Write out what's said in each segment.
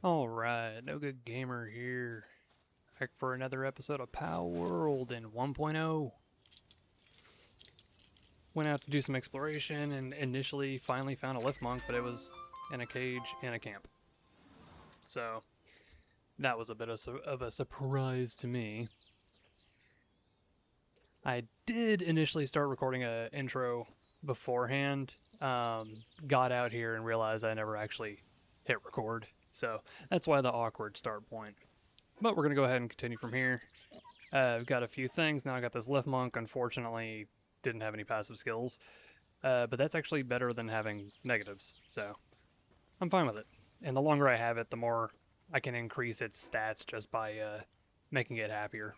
Alright, NoGoodGamer here. Back for another episode of Palworld in 1.0. Went out to do some exploration and initially finally found a lift monk, but it was in a cage in a camp. So, that was a bit of a surprise to me. I did initially start recording an intro beforehand. Got out here and realized I never actually hit record. So that's why the awkward start point. But we're going to go ahead and continue from here. I've got a few things. Now I got this lift monk. Unfortunately, didn't have any passive skills. But that's actually better than having negatives. So I'm fine with it. And the longer I have it, the more I can increase its stats just by making it happier.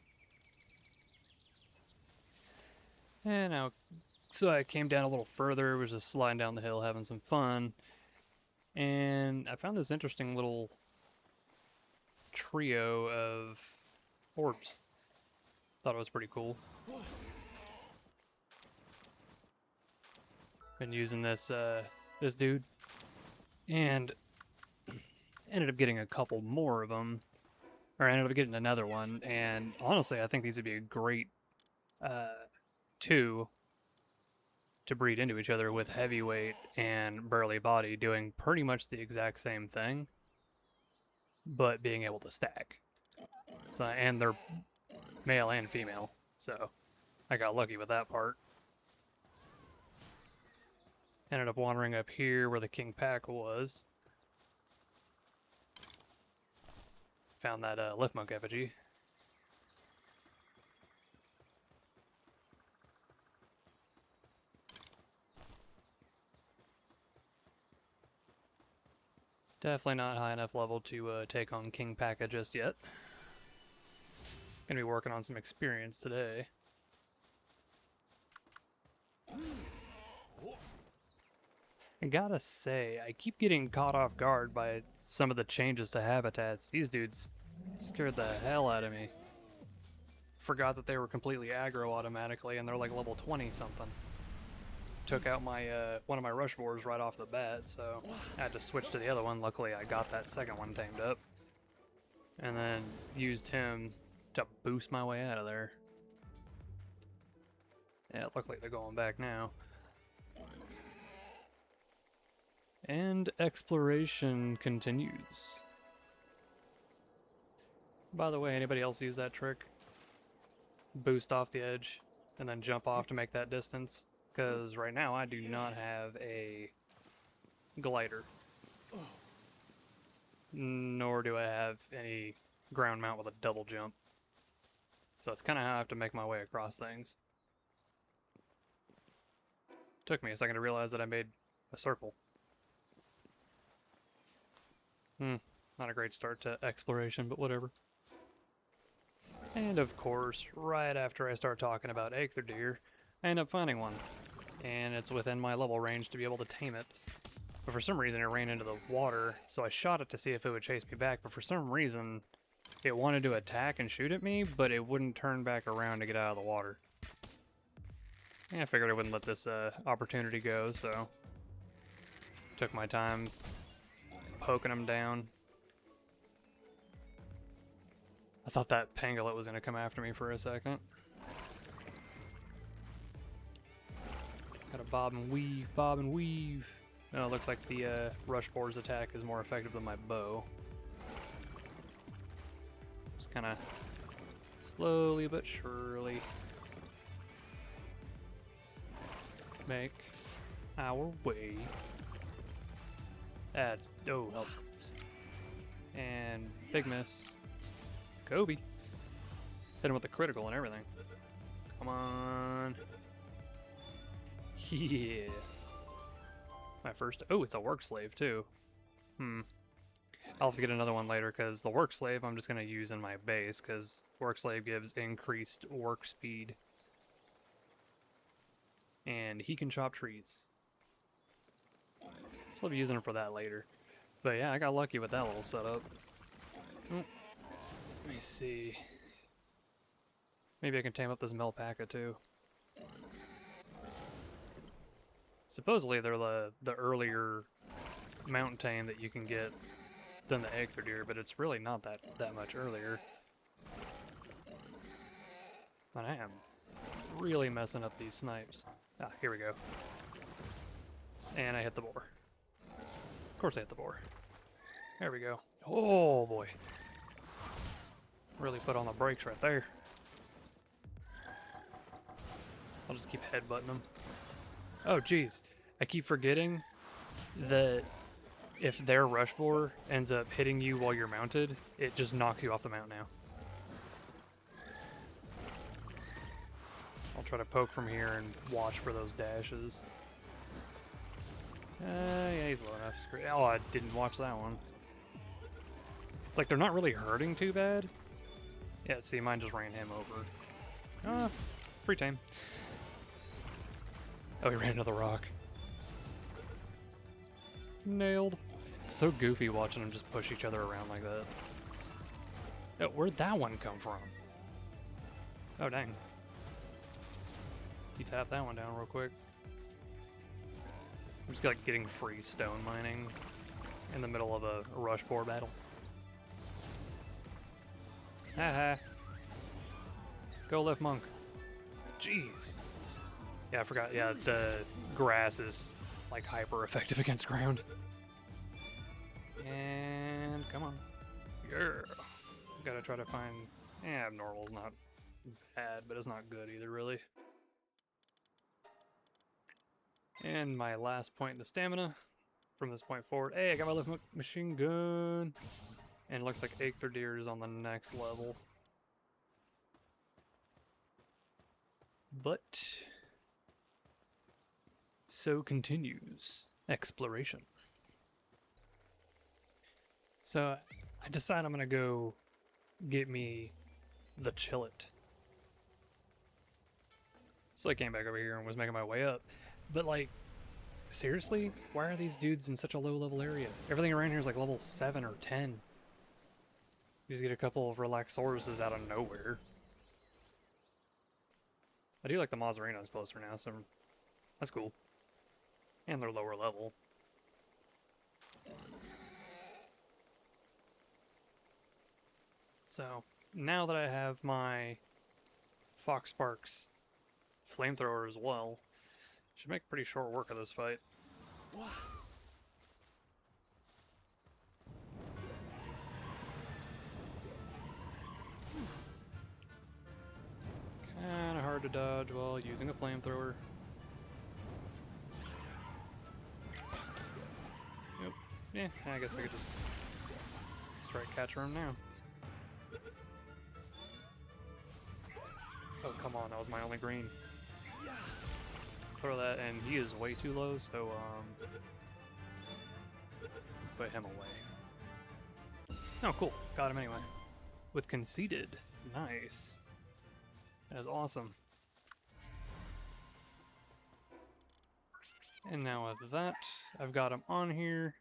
And now, so I came down a little further, was just sliding down the hill, having some fun. And I found this interesting little trio of orbs. Thought it was pretty cool. Been using this this dude, and ended up getting a couple more of them, or I ended up getting another one. And honestly, I think these would be a great two to breed into each other with heavyweight and burly body doing pretty much the exact same thing, but being able to stack. So, and they're male and female, so I got lucky with that part. Ended up wandering up here where the king pack was. Found that lift monk effigy. Definitely not high enough level to take on King Paka just yet. Gonna be working on some experience today. I gotta say, I keep getting caught off guard by some of the changes to habitats. These dudes scared the hell out of me. Forgot that they were completely aggro automatically, and they're like level 20 something. Took out my one of my rush boars right off the bat, so I had to switch to the other one. Luckily, I got that second one tamed up, and then used him to boost my way out of there. Yeah, luckily they're going back now. And exploration continues. By the way, anybody else use that trick? Boost off the edge, and then jump off to make that distance? Because right now I do not have a glider. Nor do I have any ground mount with a double jump. So it's kind of how I have to make my way across things. Took me a second to realize that I made a circle. Not a great start to exploration, but whatever. And of course, right after I start talking about Aether deer, I end up finding one. And it's within my level range to be able to tame it. But for some reason it ran into the water, so I shot it to see if it would chase me back, but for some reason it wanted to attack and shoot at me, but it wouldn't turn back around to get out of the water. And I figured I wouldn't let this opportunity go, so took my time poking him down. I thought that pangolin was going to come after me for a second. Gotta bob and weave, bob and weave. Oh, it looks like the rush boar's attack is more effective than my bow. Just kind of slowly but surely make our way. That's, oh, helps close. And big miss. Kobe. Hit him with the critical and everything. Come on. Yeah. My first... Oh, it's a work slave, too. I'll have to get another one later, because the work slave I'm just going to use in my base, because work slave gives increased work speed. And he can chop trees. So I'll be using him for that later. But yeah, I got lucky with that little setup. Oh, let me see. Maybe I can tame up this Melpaka, too. Supposedly they're the earlier mountain tame that you can get than the Aether Deer, but it's really not that much earlier. But I am really messing up these snipes. Ah, here we go. And I hit the boar. Of course I hit the boar. There we go. Oh boy. Really put on the brakes right there. I'll just keep headbutting them. Oh geez. I keep forgetting that if their rush boar ends up hitting you while you're mounted, it just knocks you off the mount now. I'll try to poke from here and watch for those dashes. Yeah, he's low enough. Oh, I didn't watch that one. It's like they're not really hurting too bad. Yeah, see, mine just ran him over. Free tame. Oh, he ran into the rock. Nailed. It's so goofy watching them just push each other around like that. Oh, where'd that one come from? Oh, dang. You tap that one down real quick. I'm just like getting free stone mining in the middle of a rush boar battle. Haha. Go lift monk. Jeez. Yeah, I forgot. Yeah, the grass is like hyper effective against ground. And come on. Yeah. Gotta try to find. Abnormal's not bad, but it's not good either, really. And my last point in the stamina from this point forward. Hey, I got my lift machine gun. And it looks like Aether Deer is on the next level. But so continues exploration. So I decide I'm gonna go get me the chillet. So I came back over here and was making my way up. But like, seriously? Why are these dudes in such a low level area? Everything around here is like level 7 or 10. You just get a couple of Relaxauruses out of nowhere. I do like the Mazzarino's closer now, so that's cool. And they're lower level. So, now that I have my Fox Sparks flamethrower as well, should make pretty short work of this fight. Kinda hard to dodge while using a flamethrower. Yep. Yeah, I guess I could just strike catcher him now. Oh, come on, that was my only green. Throw that, and he is way too low, so, put him away. Oh, cool. Got him anyway. With conceded. Nice. That is awesome. And now with that, I've got him on here.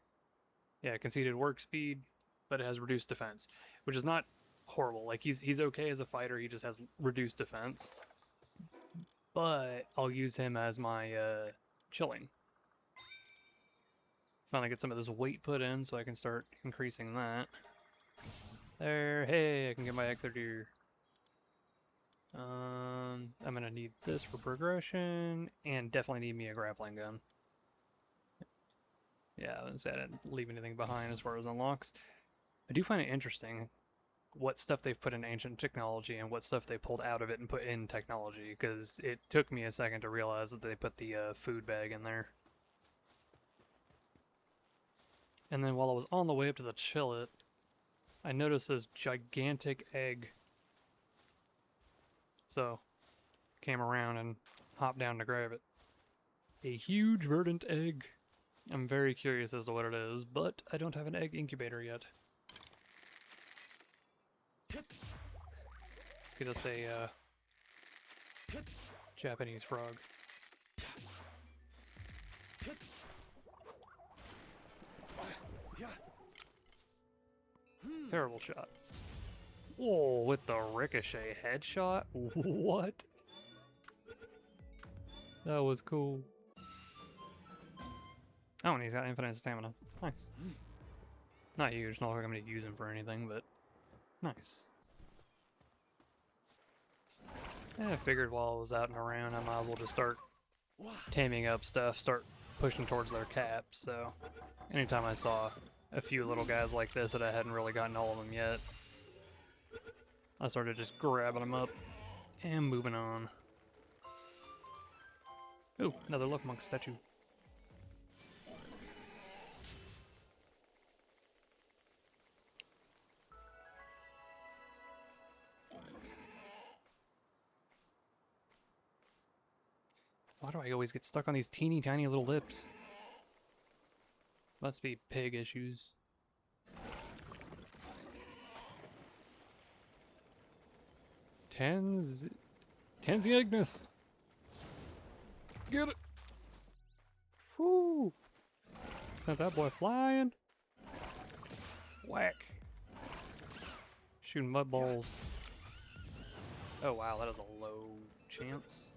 Yeah, conceded work speed, but it has reduced defense, which is not horrible. Like, he's okay as a fighter, he just has reduced defense. But I'll use him as my chilling. Finally get some of this weight put in so I can start increasing that. There, hey, I can get my Aether Deer. I'm gonna need this for progression, and definitely need me a grappling gun. Yeah, I didn't leave anything behind as far as unlocks. I do find it interesting what stuff they've put in ancient technology and what stuff they pulled out of it and put in technology, because it took me a second to realize that they put the food bag in there. And then while I was on the way up to the chillet, I noticed this gigantic egg. So, came around and hopped down to grab it. A huge verdant egg. I'm very curious as to what it is, but I don't have an egg incubator yet. Let's get us a Japanese frog. Terrible shot. Oh, with the ricochet headshot? What? That was cool. Oh, and he's got infinite stamina. Nice. Not huge, not like I'm going to use him for anything, but nice. Yeah, I figured while I was out and around, I might as well just start taming up stuff, start pushing towards their caps, so anytime I saw a few little guys like this that I hadn't really gotten all of them yet, I started just grabbing them up and moving on. Ooh, another Luck Monk statue. Why do I always get stuck on these teeny tiny little lips? Must be pig issues. Ignis! Get it! Whoo! Sent that boy flying. Whack. Shooting mud balls. Oh wow, that is a low chance.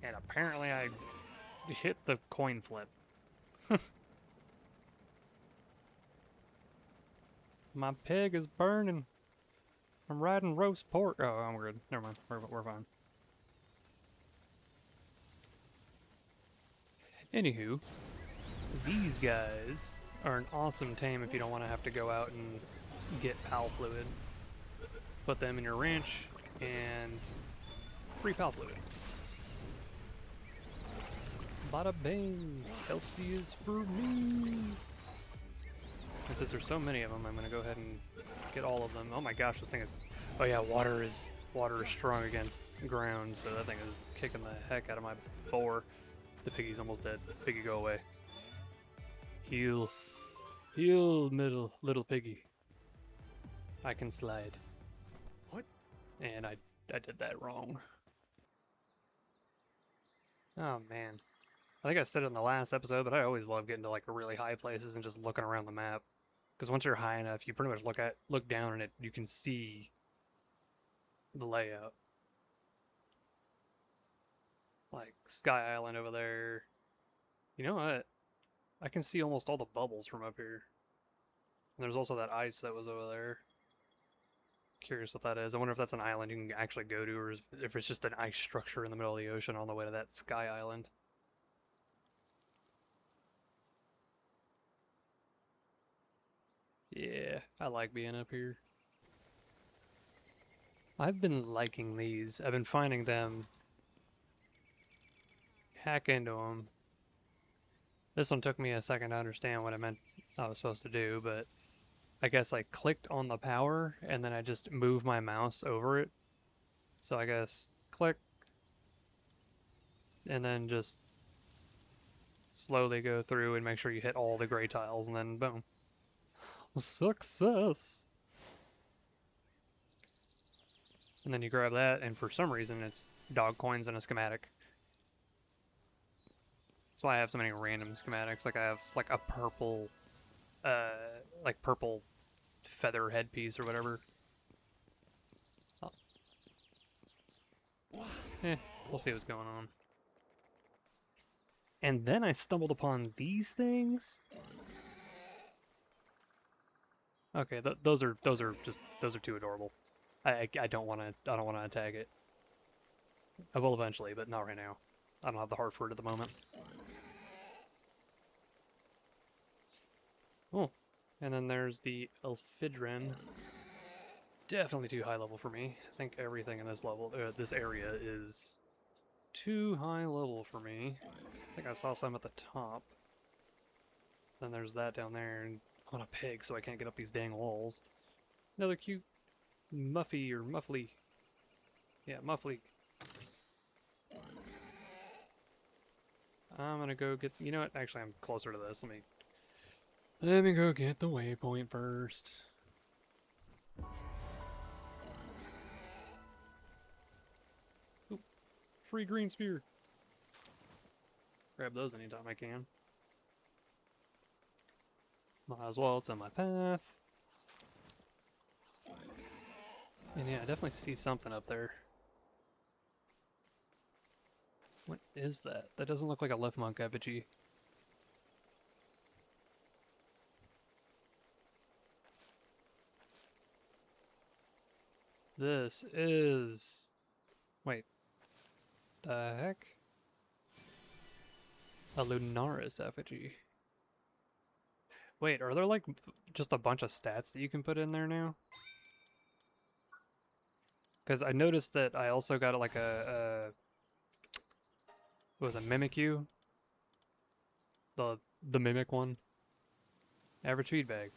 And apparently I hit the coin flip. My pig is burning. I'm riding roast pork. Oh, I'm good. Never mind. We're fine. Anywho, these guys are an awesome tame if you don't want to have to go out and get pal fluid. Put them in your ranch and free pal fluid. Bada bing! Helpsy is for me! And since there's so many of them, I'm gonna go ahead and get all of them. Oh my gosh, this thing is... Oh yeah, water is strong against ground, so that thing is kicking the heck out of my boar. The piggy's almost dead. Piggy, go away. Heal. Heal, little piggy. I can slide. What? And I did that wrong. Oh man. I think I said it in the last episode, but I always love getting to like really high places and just looking around the map. Because once you're high enough, you pretty much look down and you can see the layout. Like Sky Island over there. You know what? I can see almost all the bubbles from up here. And there's also that ice that was over there. Curious what that is. I wonder if that's an island you can actually go to, or if it's just an ice structure in the middle of the ocean on the way to that Sky Island. Yeah, I like being up here. I've been liking these. I've been finding them. Hack into them. This one took me a second to understand what I was supposed to do, but I guess I clicked on the power and then I just moved my mouse over it. So I guess click and then just slowly go through and make sure you hit all the gray tiles and then boom. Success! And then you grab that, and for some reason it's dog coins and a schematic. That's why I have so many random schematics. Like I have like a purple, purple feather headpiece or whatever. Oh. We'll see what's going on. And then I stumbled upon these things. Okay, those are too adorable. I don't want to attack it. I will eventually, but not right now. I don't have the heart for it at the moment. Oh, and then there's the Elfidrin. Definitely too high level for me. I think everything in this level, this area is too high level for me. I think I saw some at the top. Then there's that down there, and I'm on a pig, so I can't get up these dang walls. Another cute Muffy or Muffly. Yeah, Muffly. I'm gonna go get. You know what? Actually, I'm closer to this. Let me go get the waypoint first. Ooh, free green sphere. Grab those anytime I can. Might as well. It's on my path. And yeah, I definitely see something up there. What is that? That doesn't look like a left monk effigy. This is... Wait. The heck? A Lunaris effigy. Wait, are there like just a bunch of stats that you can put in there now? Because I noticed that I also got like what was it, Mimikyu? The Mimic one? Average feedback.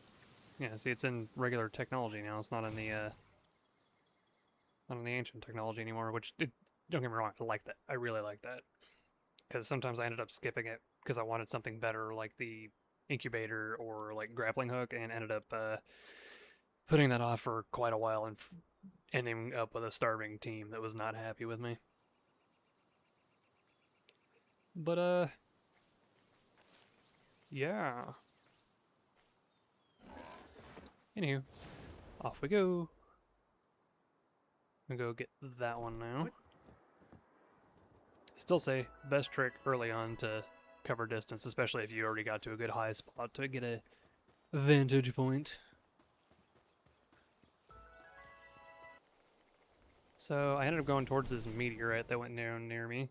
Yeah, see, it's in regular technology now. It's not in the ancient technology anymore, which, don't get me wrong, I like that. I really like that. Because sometimes I ended up skipping it because I wanted something better, like the incubator or like grappling hook, and ended up putting that off for quite a while and ending up with a starving team that was not happy with me. But, yeah. Anywho, off we go. I'm gonna go get that one now. Still say, best trick early on to cover distance, especially if you already got to a good high spot to get a vantage point. So I ended up going towards this meteorite that went down near me,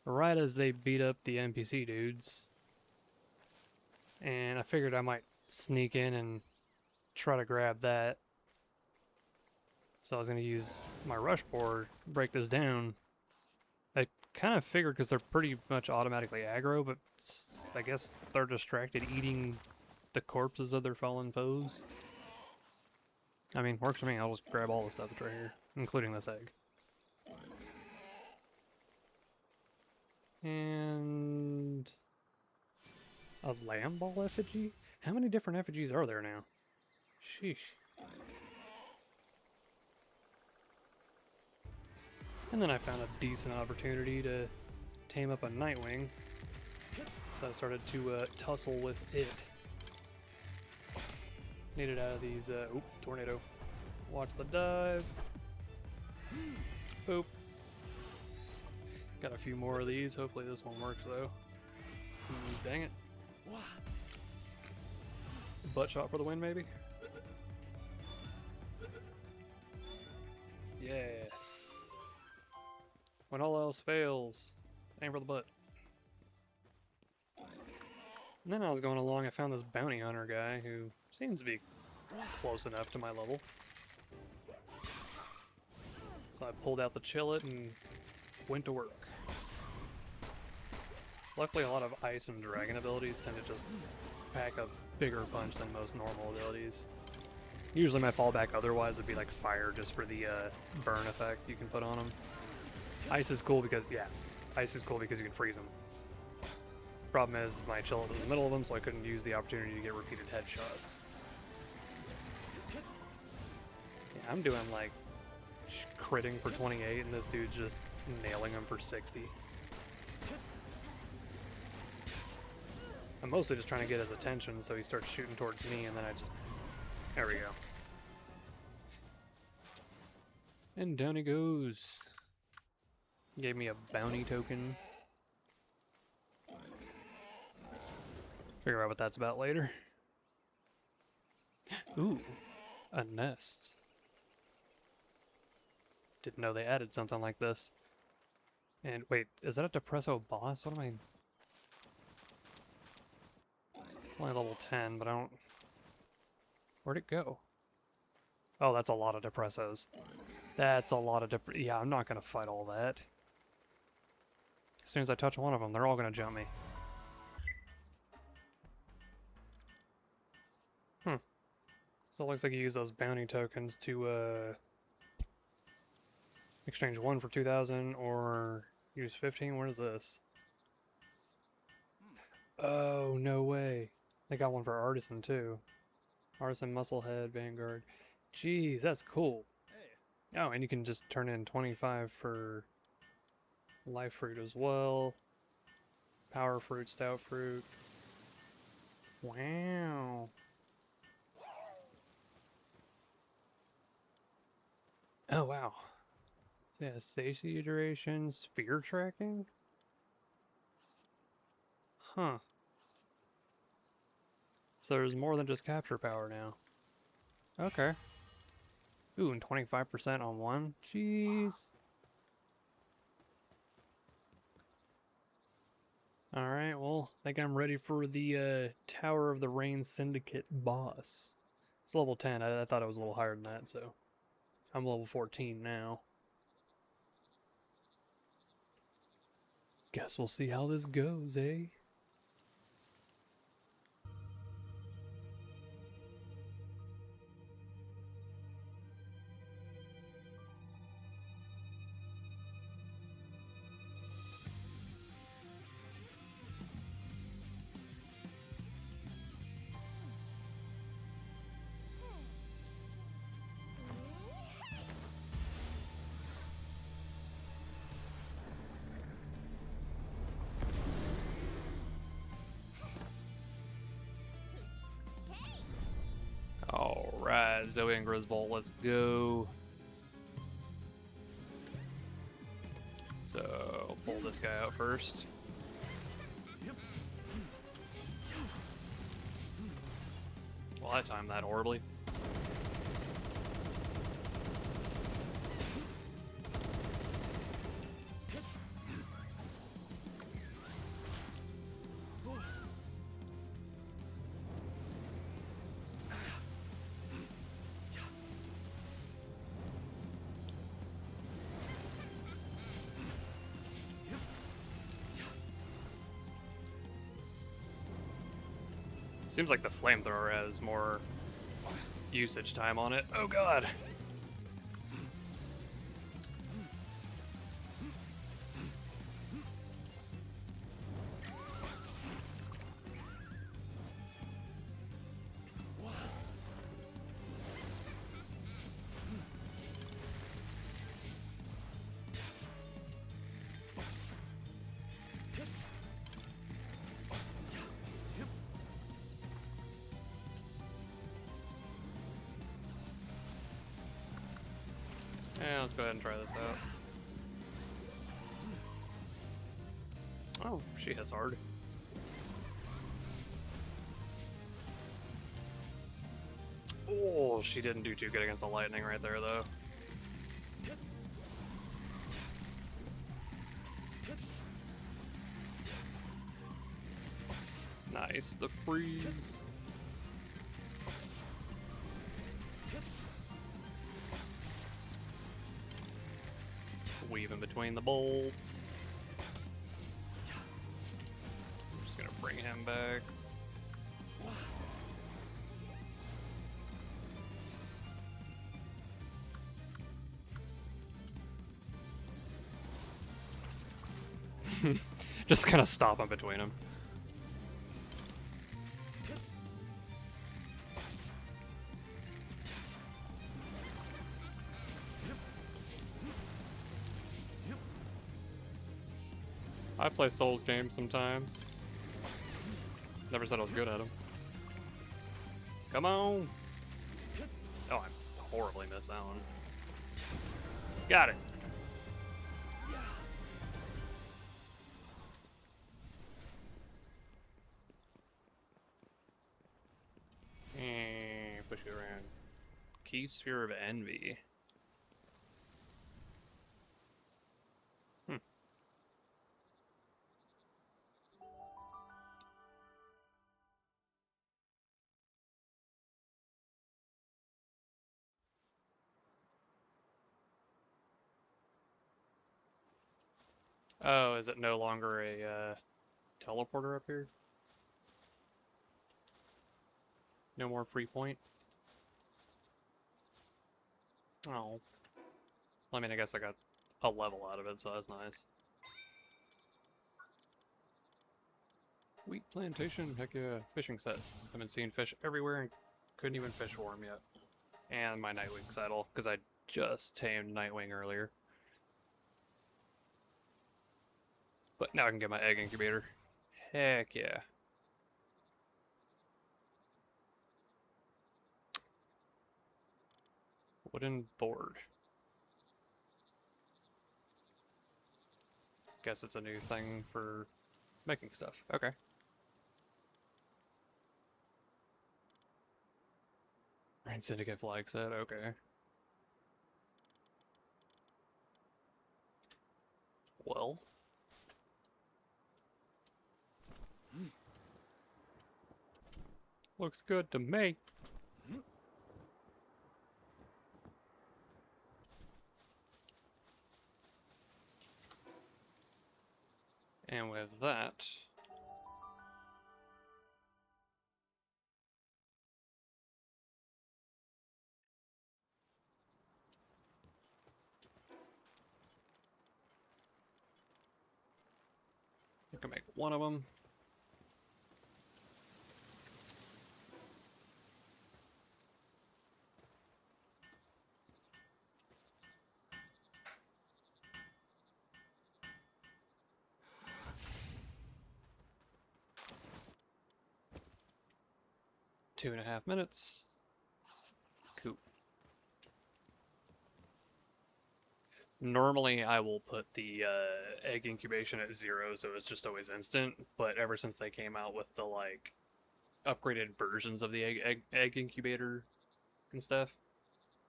right as they beat up the NPC dudes. And I figured I might sneak in and try to grab that. So I was going to use my rush board, break this down. I kind of figured because they're pretty much automatically aggro, but I guess they're distracted eating the corpses of their fallen foes. I mean, works for me. I'll just grab all the stuff that's right here, including this egg. And a lamb ball effigy? How many different effigies are there now? Sheesh. And then I found a decent opportunity to tame up a Nightwing. So I started to tussle with it. Need it out of these, oop, tornado. Watch the dive. Boop. Got a few more of these. Hopefully this one works though. Dang it. Butt shot for the win, maybe? Yeah. When all else fails, aim for the butt. And then I was going along, I found this bounty hunter guy who seems to be close enough to my level. So I pulled out the chillet and went to work. Luckily, a lot of ice and dragon abilities tend to just pack a bigger punch than most normal abilities. Usually my fallback otherwise would be like fire, just for the burn effect you can put on them. Ice is cool because, yeah, ice is cool because you can freeze them. Problem is, my chillet was in the middle of them, so I couldn't use the opportunity to get repeated headshots. Yeah, I'm doing like critting for 28, and this dude's just nailing him for 60. I'm mostly just trying to get his attention, so he starts shooting towards me, and then I just... There we go. And down he goes. Gave me a bounty token. Figure out what that's about later. Ooh, a nest. Didn't know they added something like this. And wait, is that a Depresso boss? What am I... Only level 10, but I don't... Where'd it go? Oh, that's a lot of Depressos. That's a lot of yeah, I'm not gonna fight all that. As soon as I touch one of them, they're all gonna jump me. So it looks like you use those bounty tokens to exchange one for 2,000 or use 15. What is this? Oh, no way. They got one for Artisan too. Artisan, Musclehead, Vanguard. Jeez, that's cool. Oh, and you can just turn in 25 for Life Fruit as well. Power Fruit, Stout Fruit. Wow. Oh, wow. So yeah, safety duration, sphere tracking? Huh. So there's more than just capture power now. Okay. Ooh, and 25% on one? Jeez. Alright, well, I think I'm ready for the Tower of the Rain Syndicate boss. It's level 10. I thought it was a little higher than that, so I'm level 14 now. Guess we'll see how this goes, eh? Alright, Zoe and Grisbolt, let's go. So, pull this guy out first. Well, I timed that horribly. Seems like the flamethrower has more usage time on it. Oh god! Yeah, let's go ahead and try this out. Oh, she hits hard. Oh, she didn't do too good against the lightning right there, though. Nice, the freeze. Weave in between the bolt. I'm just gonna bring him back. Just kind of stop in between them. I play Souls games sometimes. Never said I was good at them. Come on! Oh, I horribly missed that one. Got it! Push you around. Key Sphere of Envy. Oh, is it no longer a teleporter up here? No more free point? Oh. I mean, I guess I got a level out of it, so that's nice. Wheat plantation, heck yeah. Fishing set. I've been seeing fish everywhere and couldn't even fish for them yet. And my Nightwing saddle, because I just tamed Nightwing earlier. But now I can get my egg incubator. Heck yeah. Wooden board. Guess it's a new thing for making stuff. Okay. Rain Syndicate flag set, okay. Looks good to me. And with that, we can make one of them. Two and a half minutes. Cool. Normally, I will put the egg incubation at 0, so it's just always instant. But ever since they came out with the like upgraded versions of the egg incubator and stuff,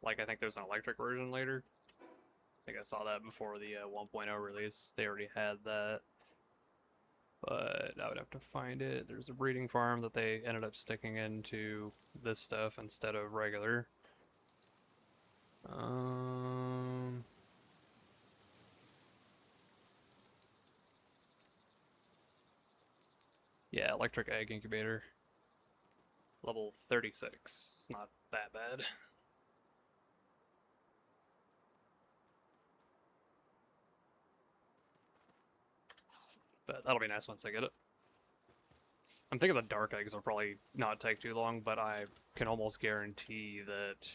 like I think there's an electric version later. I think I saw that before the 1.0 release. They already had that, but I would have to find it. There's a breeding farm that they ended up sticking into this stuff instead of regular. Yeah, electric egg incubator. Level 36. Not that bad. But that'll be nice once I get it. I'm thinking the dark eggs will probably not take too long, but I can almost guarantee that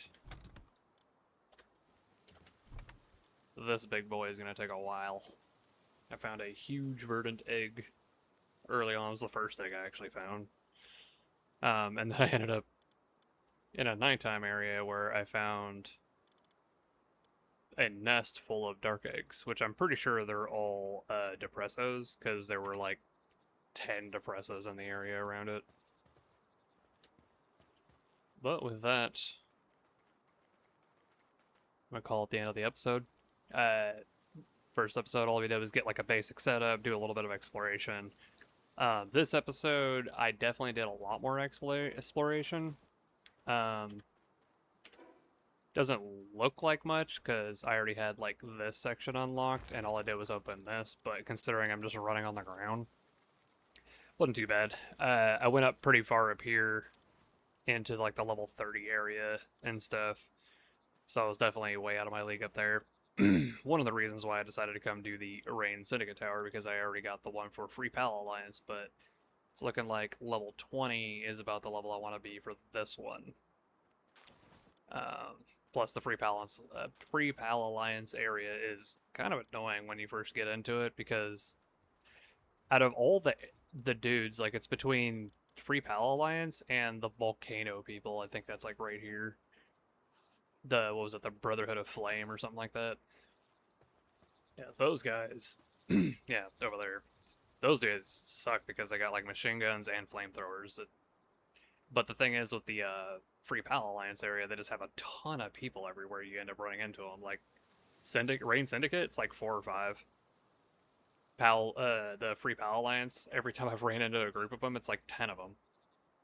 this big boy is going to take a while. I found a huge verdant egg early on. It was the first egg I actually found. And then I ended up in a nighttime area where I found a nest full of dark eggs, which I'm pretty sure they're all depressos, because there were like 10 depressos in the area around it. But with that, I'm going to call it the end of the episode. First episode, all we did was get like a basic setup, do a little bit of exploration. This episode, I definitely did a lot more exploration. Doesn't look like much because I already had like this section unlocked and all I did was open this, but considering I'm just running on the ground, wasn't too bad. I went up pretty far up here into like the level 30 area and stuff, so I was definitely way out of my league up there. One of the reasons why I decided to come do the Rain Syndicate Tower, because I already got the one for Free Pal Alliance, but it's looking like level 20 is about the level I want to be for this one. Plus, the Free Pal Alliance area is kind of annoying when you first get into it, because out of all the dudes, like it's between Free Pal Alliance and the Volcano people. I think that's like right here. What was it, the Brotherhood of Flame or something like that? Yeah, those guys. Yeah, over there. Those dudes suck because they got like machine guns and flamethrowers. But the thing is, with the Free Pal Alliance area, they just have a ton of people everywhere. You end up running into them. Like Rain Syndicate, it's like 4 or 5. The Free Pal Alliance, every time I've ran into a group of them, it's like 10 of them.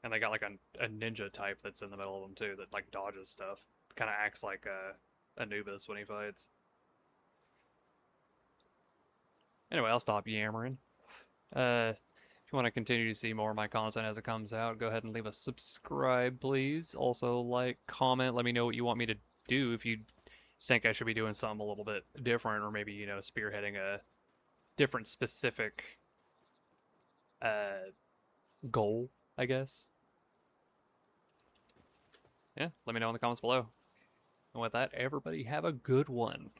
And they got like a ninja type that's in the middle of them too, that like dodges stuff. Kind of acts like Anubis when he fights. Anyway, I'll stop yammering. If you want to continue to see more of my content as it comes out, go ahead and leave a subscribe, please. Also, like, comment, let me know what you want me to do if you think I should be doing something a little bit different, or maybe, you know, spearheading a different specific goal, I guess. Yeah, let me know in the comments below. And with that, everybody have a good one.